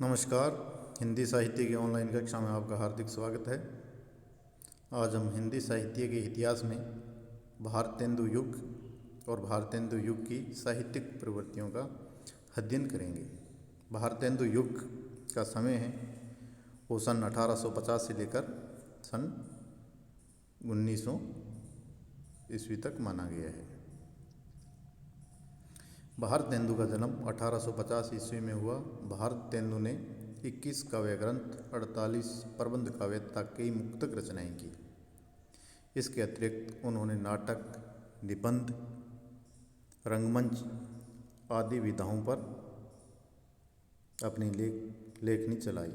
नमस्कार। हिंदी साहित्य की ऑनलाइन कक्षा में आपका हार्दिक स्वागत है। आज हम हिंदी साहित्य के इतिहास में भारतेंदु युग और भारतेंदु युग की साहित्यिक प्रवृत्तियों का अध्ययन करेंगे। भारतेंदु युग का समय है वो सन 1850 से लेकर सन 1900 ईस्वी तक माना गया है। भारतेंदु का जन्म 1850 ईस्वी में हुआ। भारतेंदु ने 21 काव्य ग्रंथ, 48 प्रबंध काव्य तथा कई मुक्तक रचनाएं की। इसके अतिरिक्त उन्होंने नाटक, निबंध, रंगमंच आदि विधाओं पर अपनी लेखनी चलाई।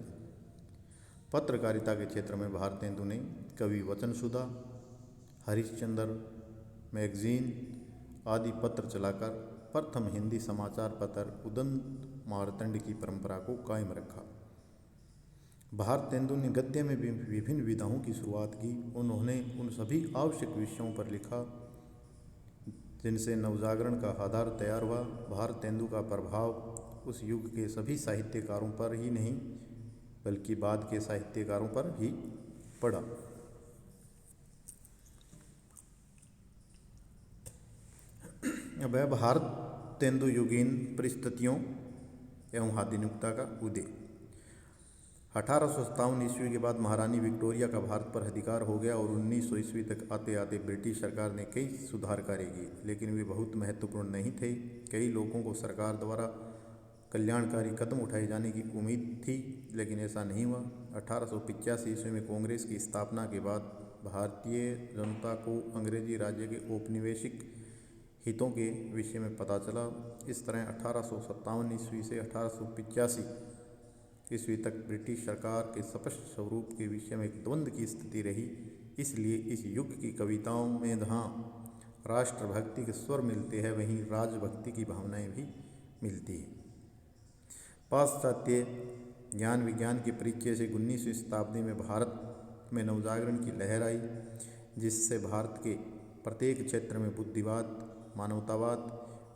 पत्रकारिता के क्षेत्र में भारतेंदु ने कवि वचन सुधा, हरिश्चंद्र मैगजीन आदि पत्र चलाकर प्रथम हिंदी समाचार पत्र उदंत मार्तंड की परंपरा को कायम रखा। भारतेंदु ने गद्य में भी विभिन्न विधाओं की शुरुआत की। उन्होंने उन सभी आवश्यक विषयों पर लिखा जिनसे नवजागरण का आधार तैयार हुआ। भारतेंदु का प्रभाव उस युग के सभी साहित्यकारों पर ही नहीं बल्कि बाद के साहित्यकारों पर भी पड़ा। अब है भारतेंदु युगीन परिस्थितियों एवं आधुनिकता का उदय। 1857 ईस्वी के बाद महारानी विक्टोरिया का भारत पर अधिकार हो गया और 1900 ईस्वी तक आते आते ब्रिटिश सरकार ने कई सुधार कार्य किए, लेकिन वे बहुत महत्वपूर्ण नहीं थे। कई लोगों को सरकार द्वारा कल्याणकारी कदम उठाए जाने की उम्मीद थी, लेकिन ऐसा नहीं हुआ। 1885 ईस्वी में कांग्रेस की स्थापना के बाद भारतीय जनता को अंग्रेजी राज्य के औपनिवेशिक हितों के विषय में पता चला। इस तरह 1857 ईस्वी से 1885 ईस्वी तक ब्रिटिश सरकार के स्पष्ट स्वरूप के विषय में एक द्वंद्व की स्थिति रही। इसलिए इस युग की कविताओं में जहाँ राष्ट्रभक्ति के स्वर मिलते हैं, वहीं राजभक्ति की भावनाएं भी मिलती हैं। पाश्चात्य ज्ञान विज्ञान के परिचय से 19वीं शताब्दी में भारत में नवजागरण की लहर आई, जिससे भारत के प्रत्येक क्षेत्र में बुद्धिवाद, मानवतावाद,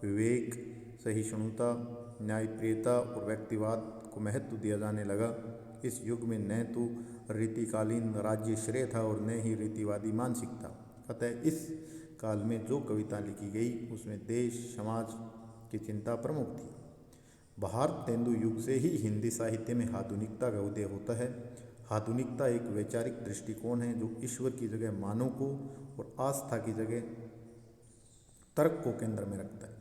विवेक, सहिष्णुता, न्यायप्रियता और व्यक्तिवाद को महत्व दिया जाने लगा। इस युग में न तो रीतिकालीन राज्य श्रेय था और न ही रीतिवादी मानसिकता। अतः इस काल में जो कविता लिखी गई उसमें देश समाज की चिंता प्रमुख थी। भारतेंदु युग से ही हिंदी साहित्य में आधुनिकता का उदय होता है। आधुनिकता एक वैचारिक दृष्टिकोण है जो ईश्वर की जगह मानव को और आस्था की जगह तर्क को केंद्र में रखता है।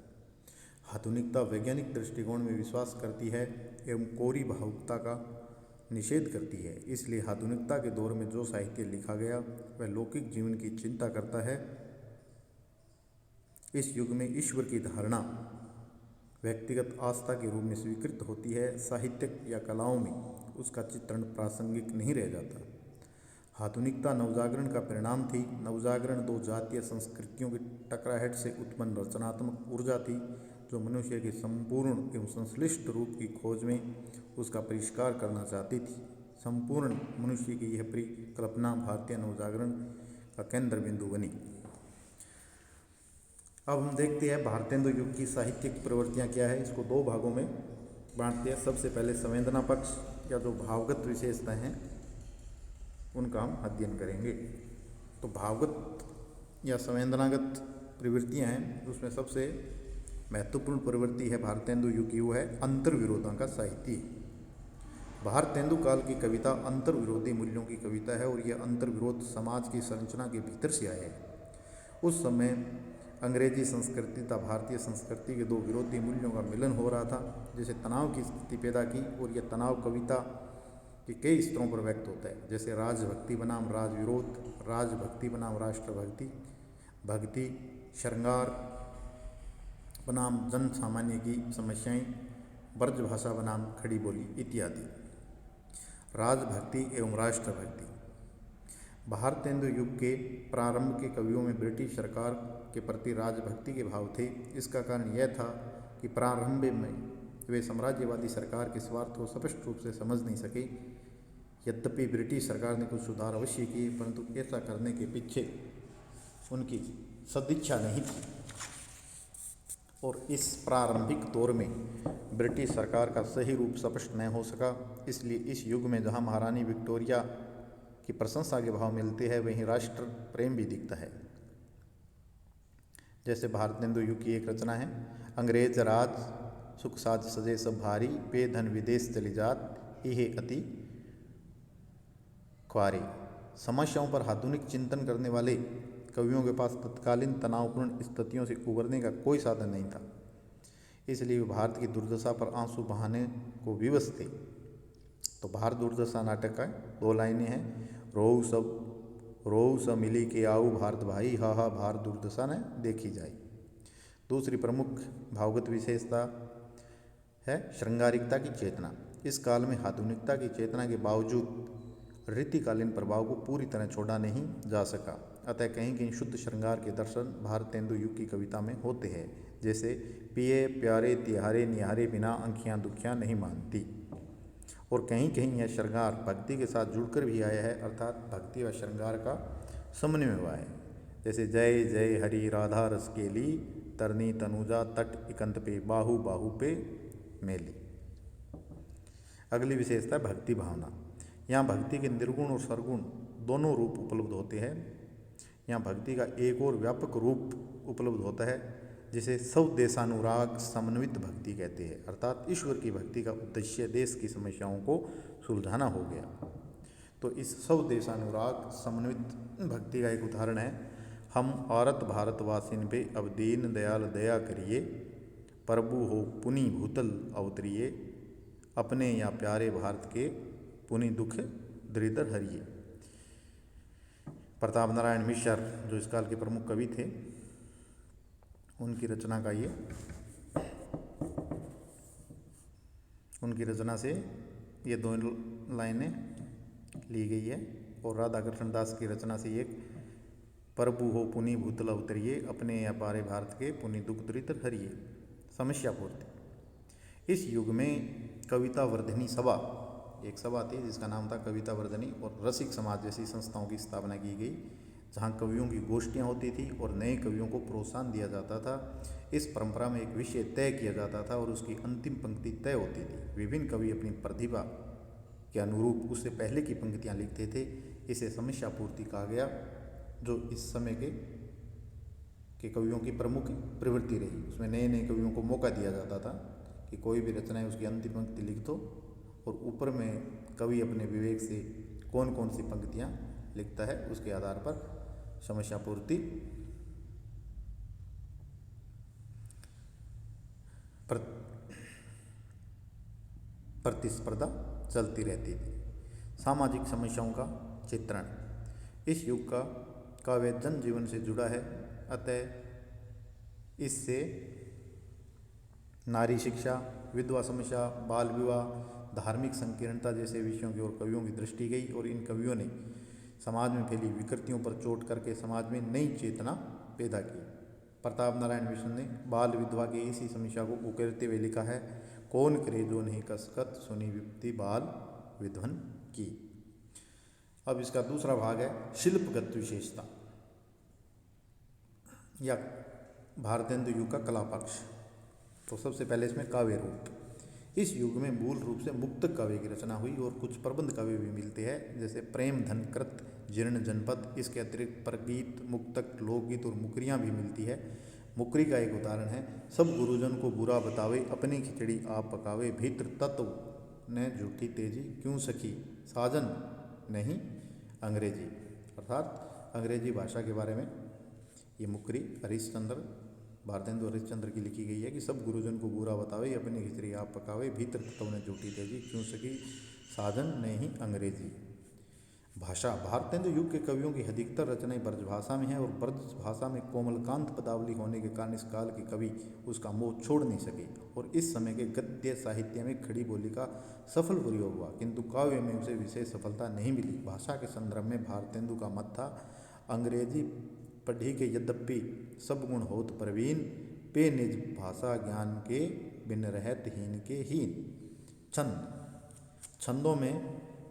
आधुनिकता वैज्ञानिक दृष्टिकोण में विश्वास करती है एवं कोरी भावुकता का निषेध करती है। इसलिए आधुनिकता के दौर में जो साहित्य लिखा गया वह लौकिक जीवन की चिंता करता है। इस युग में ईश्वर की धारणा व्यक्तिगत आस्था के रूप में स्वीकृत होती है। साहित्यिक या कलाओं में उसका चित्रण प्रासंगिक नहीं रह जाता। आधुनिकता नवजागरण का परिणाम थी। नवजागरण दो जातीय संस्कृतियों की टकराहट से उत्पन्न रचनात्मक ऊर्जा थी जो मनुष्य के संपूर्ण एवं संश्लिष्ट रूप की खोज में उसका परिष्कार करना चाहती थी। संपूर्ण मनुष्य की यह परिकल्पना भारतीय नवजागरण का केंद्र बिंदु बनी। अब हम देखते हैं भारतेंदु युग की साहित्यिक प्रवृत्तियाँ क्या है। इसको दो भागों में बांटते हैं। सबसे पहले संवेदना पक्ष या जो भावगत विशेषताएं हैं उनका हम अध्ययन करेंगे। तो भावगत या संवेदनागत प्रवृत्तियाँ हैं, उसमें सबसे महत्वपूर्ण प्रवृत्ति है भारतेंदु युग की, वो है अंतर्विरोधों का साहित्य। भारतेंदु काल की कविता अंतर्विरोधी मूल्यों की कविता है और यह अंतर्विरोध समाज की संरचना के भीतर से आए हैं। उस समय अंग्रेजी संस्कृति तथा भारतीय संस्कृति के दो विरोधी मूल्यों का मिलन हो रहा था, जिसे तनाव की स्थिति पैदा की। और यह तनाव कविता के कई स्तरों पर व्यक्त होता है, जैसे राजभक्ति बनाम राजविरोध, राजभक्ति बनाम राष्ट्रभक्ति, भक्ति, श्रृंगार बनाम जन सामान्य की समस्याएं, ब्रजभाषा बनाम खड़ी बोली इत्यादि। राजभक्ति एवं राष्ट्रभक्ति। भारतेंदु युग के प्रारंभ के कवियों में ब्रिटिश सरकार के प्रति राजभक्ति के भाव थे। इसका कारण यह था कि प्रारंभ में वे साम्राज्यवादी सरकार के स्वार्थ को स्पष्ट रूप से समझ नहीं सके। यद्यपि ब्रिटिश सरकार ने कुछ सुधार अवश्य किए, परंतु ऐसा करने के पीछे उनकी सदिच्छा नहीं थी। और इस प्रारंभिक दौर में ब्रिटिश सरकार का सही रूप स्पष्ट न हो सका। इसलिए इस युग में जहाँ महारानी विक्टोरिया की प्रशंसा के भाव मिलते हैं, वहीं राष्ट्र प्रेम भी दिखता है। जैसे भारतेंदु युग की एक रचना है, अंग्रेज राज सुख साज सजे सब भारी, पे धन विदेश चली जात, इहे अति ख्वारी। समस्याओं पर आधुनिक चिंतन करने वाले कवियों के पास तत्कालीन तनावपूर्ण स्थितियों से उबरने का कोई साधन नहीं था, इसलिए वे भारत की दुर्दशा पर आंसू बहाने को विवश थे। तो भारत दुर्दशा नाटक का 2 लाइनें हैं, रोऊ सब मिली के आऊ भारत भाई, हा हा भारत दुर्दशा ने देखी जाई। दूसरी प्रमुख भावगत विशेषता है श्रृंगारिकता की चेतना। इस काल में आधुनिकता की चेतना के बावजूद रीतिकालीन प्रभाव को पूरी तरह छोड़ा नहीं जा सका, अतः कहीं कहीं शुद्ध श्रृंगार के दर्शन भारतेंदु युग की कविता में होते हैं। जैसे पिए प्यारे तिहारे निहारे बिना अंखियाँ दुखियाँ नहीं मानती। और कहीं कहीं यह श्रृंगार भक्ति के साथ जुड़कर भी आया है, अर्थात भक्ति व श्रृंगार का समन्वय हुआ है। जैसे जय जय हरि राधा रस केली, तरनी तनुजा तट इकंत पे बाहु बाहु पे मेली। अगली विशेषता है भक्ति भावना। यहाँ भक्ति के निर्गुण और सरगुण दोनों रूप उपलब्ध होते हैं। यहाँ भक्ति का एक और व्यापक रूप उपलब्ध होता है, जिसे स्वदेशानुराग समन्वित भक्ति कहते हैं, अर्थात ईश्वर की भक्ति का उद्देश्य देश की समस्याओं को सुलझाना हो गया। तो इस स्वदेशानुराग समन्वित भक्ति का एक उदाहरण है, हम औरत भारतवासिन पे अब दीन दयाल दया करिए, प्रभु हो पुनि भूतल अवतरिए, अपने या प्यारे भारत के पुनि दुख दरिद्र हरिए। प्रताप नारायण मिश्र जो इस काल के प्रमुख कवि थे, उनकी रचना का उनकी रचना से ये 2 लाइनें ली गई है। और राधा कृष्ण दास की रचना से एक, प्रभु हो पुनि भूतल अवतरिए, अपने या पारे भारत के पुनि दुख दरिद्र हरिए। समस्या पूर्ति। इस युग में कविता वर्धनी सभा, एक सभा थी जिसका नाम था कविता वर्धनी, और रसिक समाज जैसी संस्थाओं की स्थापना की गई, जहाँ कवियों की गोष्ठियाँ होती थी और नए कवियों को प्रोत्साहन दिया जाता था। इस परंपरा में एक विषय तय किया जाता था और उसकी अंतिम पंक्ति तय होती थी। विभिन्न कवि अपनी प्रतिभा के अनुरूप उससे पहले की पंक्तियाँ लिखते थे। इसे समस्या पूर्ति कहा गया, जो इस समय के कवियों की प्रमुख प्रवृत्ति रही। उसमें नए नए कवियों को मौका दिया जाता था कि कोई भी रचना है उसकी अंतिम पंक्ति लिख दो, और ऊपर में कवि अपने विवेक से कौन कौन सी पंक्तियाँ लिखता है उसके आधार पर समस्या पूर्ति प्रतिस्पर्धा चलती रहती थी। सामाजिक समस्याओं का चित्रण। इस युग का काव्य जन जीवन से जुड़ा है, अतः इससे नारी शिक्षा, विधवा समस्या, बाल विवाह, धार्मिक संकीर्णता जैसे विषयों की ओर कवियों की दृष्टि गई, और इन कवियों ने समाज में फैली विकृतियों पर चोट करके समाज में नई चेतना पैदा की। प्रताप नारायण मिश्र ने बाल विधवा की इसी समस्या को उकेरते हुए लिखा है, कौन करे जो नहीं कसकत, सुनी विपत्ति बाल विधवन की। अब इसका दूसरा भाग है शिल्पगत विशेषता या भारतेंदु युग का कला पक्ष। तो सबसे पहले इसमें काव्य रूप। इस युग में मूल रूप से मुक्तक काव्य की रचना हुई और कुछ प्रबंध काव्य भी मिलते हैं, जैसे प्रेम धन कृत जीर्ण जनपद। इसके अतिरिक्त परगीत, मुक्तक, लोकगीत और मुकरियाँ भी मिलती है। मुकरी का एक उदाहरण है, सब गुरुजन को बुरा बतावे, अपनी खिचड़ी आप पकावे, भीतर तत्व ने झूठी तेजी, क्यों सखी साजन नहीं अंग्रेजी। अर्थात अंग्रेजी भाषा के बारे में ये मुकरी हरिश्चंद्र, भारतेंदु हरिश्चंद्र की लिखी गई है कि सब गुरुजन को बुरा बतावे, अपनी खिचड़ी आप पकावे, भीतर तत्व ने झूठी तेजी, क्यों सखी साजन नहीं अंग्रेजी। भाषा। भारतेंदु युग के कवियों की अधिकतर रचनाएं ब्रजभाषा में हैं, और ब्रजभाषा में कोमलकांत पदावली होने के कारण इस काल के कवि उसका मोह छोड़ नहीं सके, और इस समय के गद्य साहित्य में खड़ी बोली का सफल प्रयोग हुआ, किंतु काव्य में उसे विशेष सफलता नहीं मिली। भाषा के संदर्भ में भारतेंदु का मत था, अंग्रेजी पढ़ी के यद्यपि सब गुण होत प्रवीण, पे निज भाषा ज्ञान के बिन रहत हीन के हीन। छंद। छंदों में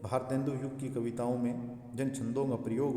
भारतेंदु युग की कविताओं में जिन छंदों का प्रयोग